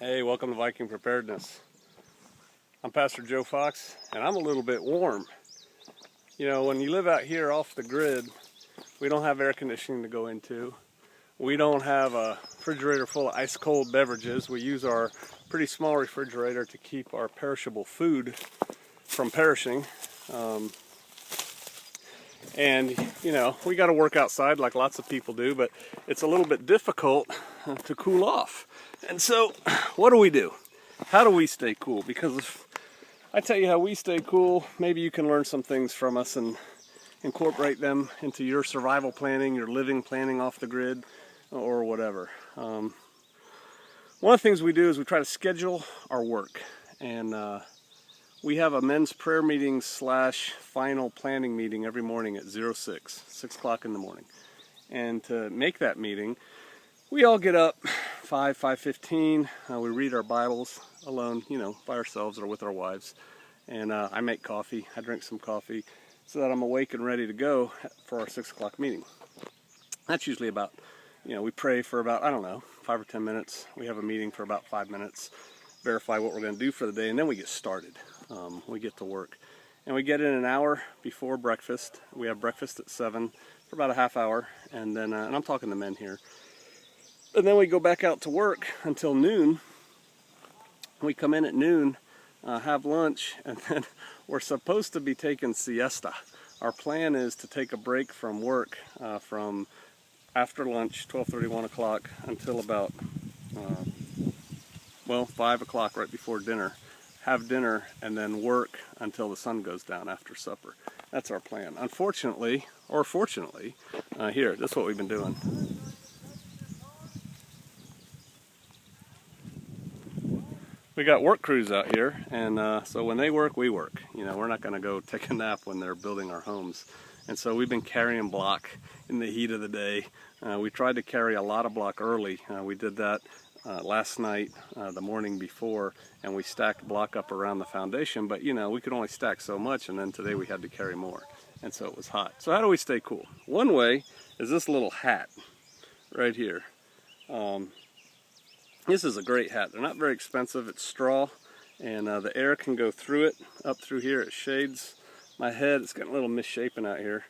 Hey, welcome to Viking Preparedness. I'm Pastor Joe Fox, and I'm a little bit warm. You know, when you live out here off the grid, we don't have air conditioning to go into. We don't have a refrigerator full of ice cold beverages. We use our pretty small refrigerator to keep our perishable food from perishing. And, you know, we got to work outside like lots of people do, but it's a little bit difficult to cool off. And so, what do? How do we stay cool? Because if I tell you how we stay cool, maybe you can learn some things from us and incorporate them into your survival planning, your living planning off the grid, or whatever. One of the things we do is we try to schedule our work. And we have a men's prayer meeting / final planning meeting every morning at 6 o'clock in the morning. And to make that meeting, we all get up 5:15. We read our Bibles alone, you know, by ourselves or with our wives. And I make coffee. I drink some coffee so that I'm awake and ready to go for our 6 o'clock meeting. That's usually about, you know, we pray for about, I don't know, 5 or 10 minutes. We have a meeting for about 5 minutes, verify what we're going to do for the day, and then we get started. We get to work. And we get in an hour before breakfast. We have breakfast at 7 for about a half hour, and then, and I'm talking to men here. And then we go back out to work until noon. We come in at noon, have lunch, and then we're supposed to be taking siesta. Our plan is to take a break from work from after lunch, 12:30, 1 o'clock, until about, 5 o'clock, right before dinner. Have dinner, and then work until the sun goes down after supper. That's our plan. Unfortunately, or fortunately, here, this is what we've been doing. We got work crews out here, and so when they work, we work. You know, we're not going to go take a nap when they're building our homes. And so we've been carrying block in the heat of the day. We tried to carry a lot of block early. We did that last night, the morning before, and we stacked block up around the foundation, but you know, we could only stack so much, and then today we had to carry more, and so it was hot. So how do we stay cool? One way is this little hat right here. This is a great hat. They're not very expensive. It's straw, and the air can go through it, up through here. It shades my head. It's getting a little misshapen out here,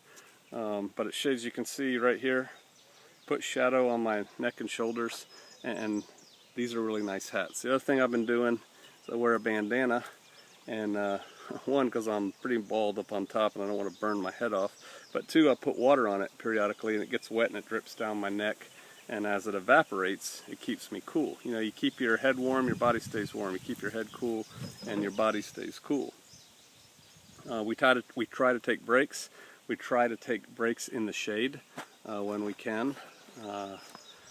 but it shades, you can see right here, put shadow on my neck and shoulders, and these are really nice hats. The other thing I've been doing is I wear a bandana, and one, because I'm pretty bald up on top and I don't want to burn my head off, but two, I put water on it periodically, and it gets wet and it drips down my neck, and as it evaporates, it keeps me cool. You know, you keep your head warm, your body stays warm. You keep your head cool, and your body stays cool. We try to take breaks. We try to take breaks in the shade when we can.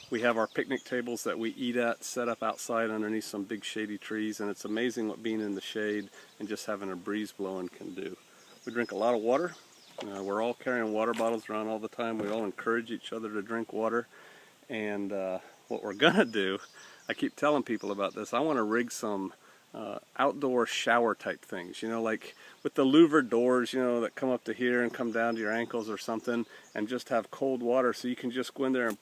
We have our picnic tables that we eat at set up outside underneath some big shady trees, and it's amazing what being in the shade and just having a breeze blowing can do. We drink a lot of water. We're all carrying water bottles around all the time. We all encourage each other to drink water. And what we're gonna do, I keep telling people about this, I want to rig some outdoor shower type things, you know, like with the louver doors, you know, that come up to here and come down to your ankles or something, and just have cold water so you can just go in there and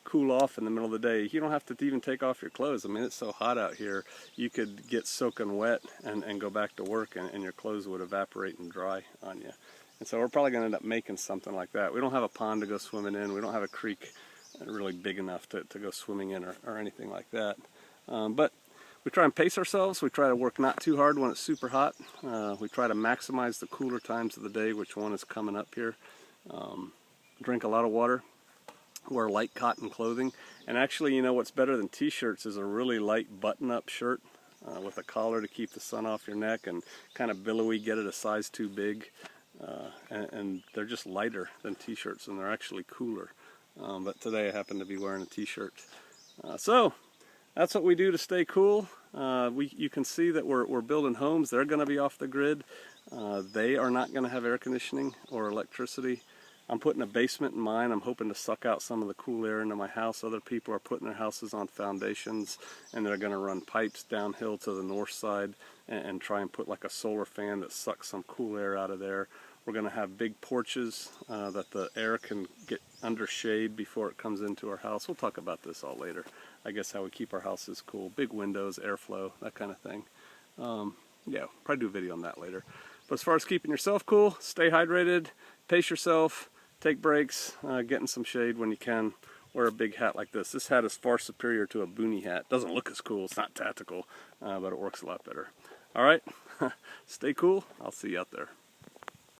cool off in the middle of the day. You don't have to even take off your clothes. I mean, it's so hot out here, you could get soaking wet and go back to work, and your clothes would evaporate and dry on you. And so we're probably going to end up making something like that. We don't have a pond to go swimming in. We don't have a creek really big enough to go swimming in or anything like that. But we try and pace ourselves. We try to work not too hard when it's super hot. We try to maximize the cooler times of the day, which one is coming up here. Drink a lot of water. Wear light cotton clothing. And actually, you know, what's better than t-shirts is a really light button-up shirt with a collar to keep the sun off your neck, and kind of billowy, get it a size too big. And they're just lighter than t-shirts, and they're actually cooler. But today I happen to be wearing a t-shirt. So that's what we do to stay cool. You can see that we're building homes. They're going to be off the grid. They are not going to have air conditioning or electricity. I'm putting a basement in mine. I'm hoping to suck out some of the cool air into my house. Other people are putting their houses on foundations, and they're going to run pipes downhill to the north side and try and put like a solar fan that sucks some cool air out of there. We're going to have big porches that the air can get under shade before it comes into our house. We'll talk about this all later. I guess how we keep our houses cool. Big windows, airflow, that kind of thing. Yeah, probably do a video on that later. But as far as keeping yourself cool, stay hydrated, pace yourself, take breaks, get in some shade when you can. Wear a big hat like this. This hat is far superior to a boonie hat. Doesn't look as cool, it's not tactical, but it works a lot better. All right, stay cool. I'll see you out there.